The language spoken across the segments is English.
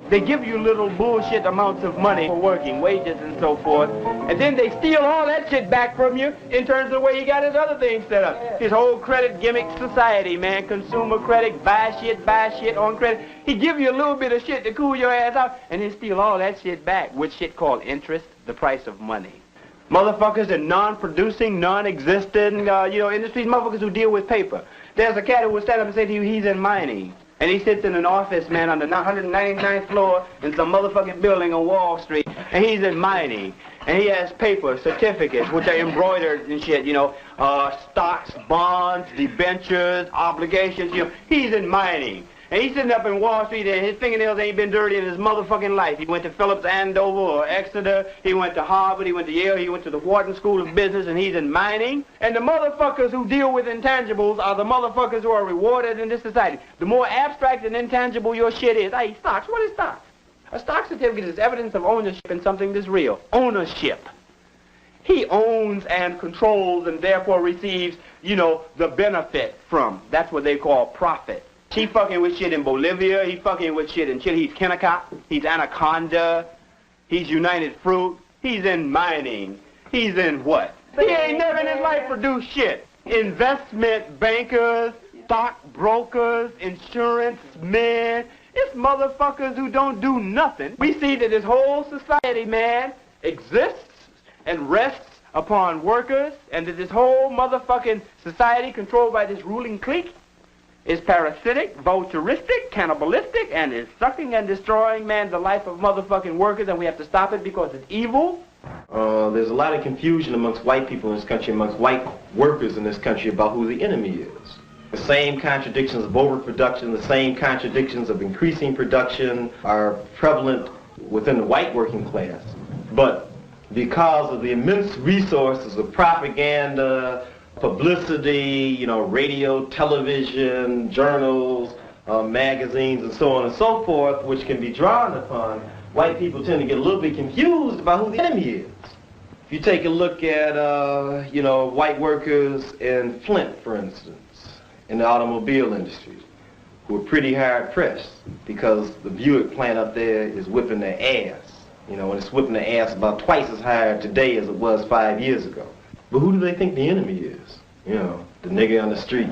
They give you little bullshit amounts of money for working, wages and so forth, and then they steal all that shit back from you in terms of the way you got his other things set up. His whole credit gimmick society, man, consumer credit, buy shit on credit. He give you a little bit of shit to cool your ass out, and then steal all that shit back with shit called interest, the price of money. Motherfuckers in non-producing, non-existent, industries, motherfuckers who deal with paper. There's a cat who will stand up and say to you, he's in mining. And he sits in an office, man, on the 199th floor in some motherfucking building on Wall Street, and he's in mining. And he has paper, certificates, which are embroidered and shit, stocks, bonds, debentures, obligations, He's in mining. And he's sitting up in Wall Street and his fingernails ain't been dirty in his motherfucking life. He went to Phillips Andover or Exeter, he went to Harvard, he went to Yale, he went to the Wharton School of Business, and he's in mining. And the motherfuckers who deal with intangibles are the motherfuckers who are rewarded in this society. The more abstract and intangible your shit is, hey, stocks, what is stocks? A stock certificate is evidence of ownership in something that's real. Ownership. He owns and controls and therefore receives, the benefit from. That's what they call profit. He fucking with shit in Bolivia, he fucking with shit in Chile. He's Kennecott, he's Anaconda, he's United Fruit, he's in mining. He's in what? He ain't never in his life produced shit. Investment bankers, stock brokers, insurance men, it's motherfuckers who don't do nothing. We see that this whole society, man, exists and rests upon workers, and that this whole motherfucking society controlled by this ruling clique is parasitic, vulturistic, cannibalistic, and is sucking and destroying, man, the life of motherfucking workers, and we have to stop it because it's evil. There's a lot of confusion amongst white people in this country, amongst white workers in this country about who the enemy is. The same contradictions of overproduction, the same contradictions of increasing production are prevalent within the white working class. But because of the immense resources of propaganda, publicity, radio, television, journals, magazines, and so on and so forth, which can be drawn upon, white people tend to get a little bit confused about who the enemy is. If you take a look at, white workers in Flint, for instance, in the automobile industry, who are pretty hard pressed because the Buick plant up there is whipping their ass. And it's whipping their ass about twice as hard today as it was 5 years ago. But who do they think the enemy is? The nigga on the street.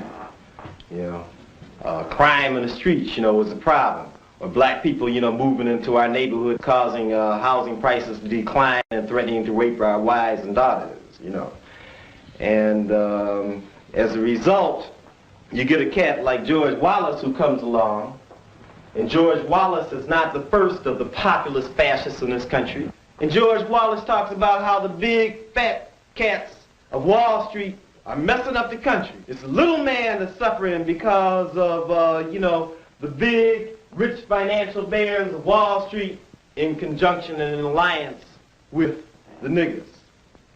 Crime in the streets, was a problem. Or black people, moving into our neighborhood, causing housing prices to decline and threatening to rape our wives and daughters, And as a result, you get a cat like George Wallace who comes along. And George Wallace is not the first of the populist fascists in this country. And George Wallace talks about how the big fat cats of Wall Street are messing up the country. It's the little man that's suffering because of, the big, rich financial bears of Wall Street in conjunction and in alliance with the niggas.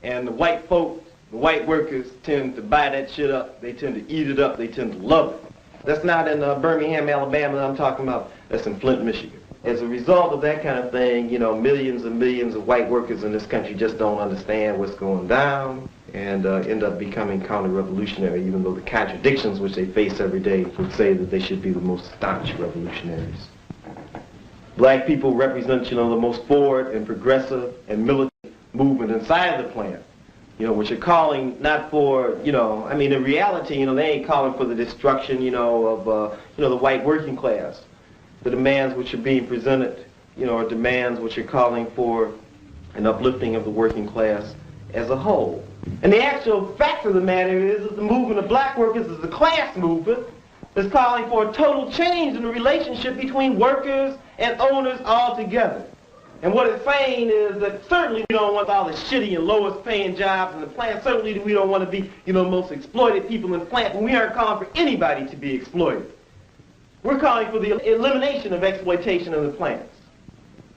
And the white folk, the white workers tend to buy that shit up. They tend to eat it up. They tend to love it. That's not in Birmingham, Alabama that I'm talking about. That's in Flint, Michigan. As a result of that kind of thing, millions and millions of white workers in this country just don't understand what's going down and end up becoming counter-revolutionary, even though the contradictions which they face every day would say that they should be the most staunch revolutionaries. Black people represent, the most forward and progressive and militant movement inside the plant, which are calling not for, in reality, they ain't calling for the destruction, of, the white working class. The demands which are being presented, are demands which are calling for an uplifting of the working class as a whole. And the actual fact of the matter is that the movement of black workers is a class movement that's calling for a total change in the relationship between workers and owners altogether. And what it's saying is that certainly we don't want all the shitty and lowest paying jobs in the plant. Certainly we don't want to be, most exploited people in the plant, but we aren't calling for anybody to be exploited. We're calling for the elimination of exploitation in the plants.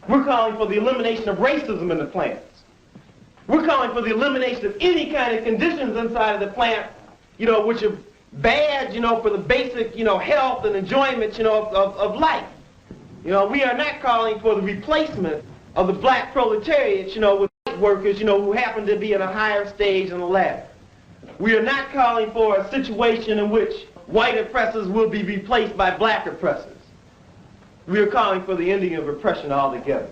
We're calling for the elimination of racism in the plants. We're calling for the elimination of any kind of conditions inside of the plant, which are bad, for the basic, health and enjoyment, of life. We are not calling for the replacement of the black proletariat, with white workers, who happen to be in a higher stage on the ladder. We are not calling for a situation in which white oppressors will be replaced by black oppressors. We are calling for the ending of repression altogether.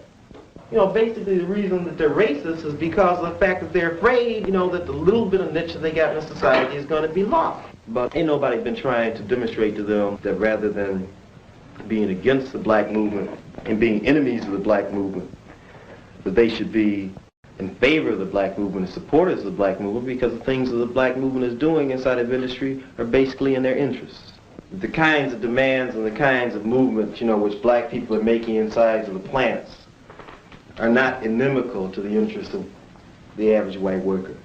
You know, basically the reason that they're racist is because of the fact that they're afraid, you know, that the little bit of niche that they got in society is going to be lost. But ain't nobody been trying to demonstrate to them that rather than being against the black movement and being enemies of the black movement, that they should be in favor of the black movement and supporters of the black movement, because the things that the black movement is doing inside of industry are basically in their interests. The kinds of demands and the kinds of movements, you know, which black people are making inside of the plants are not inimical to the interests of the average white worker.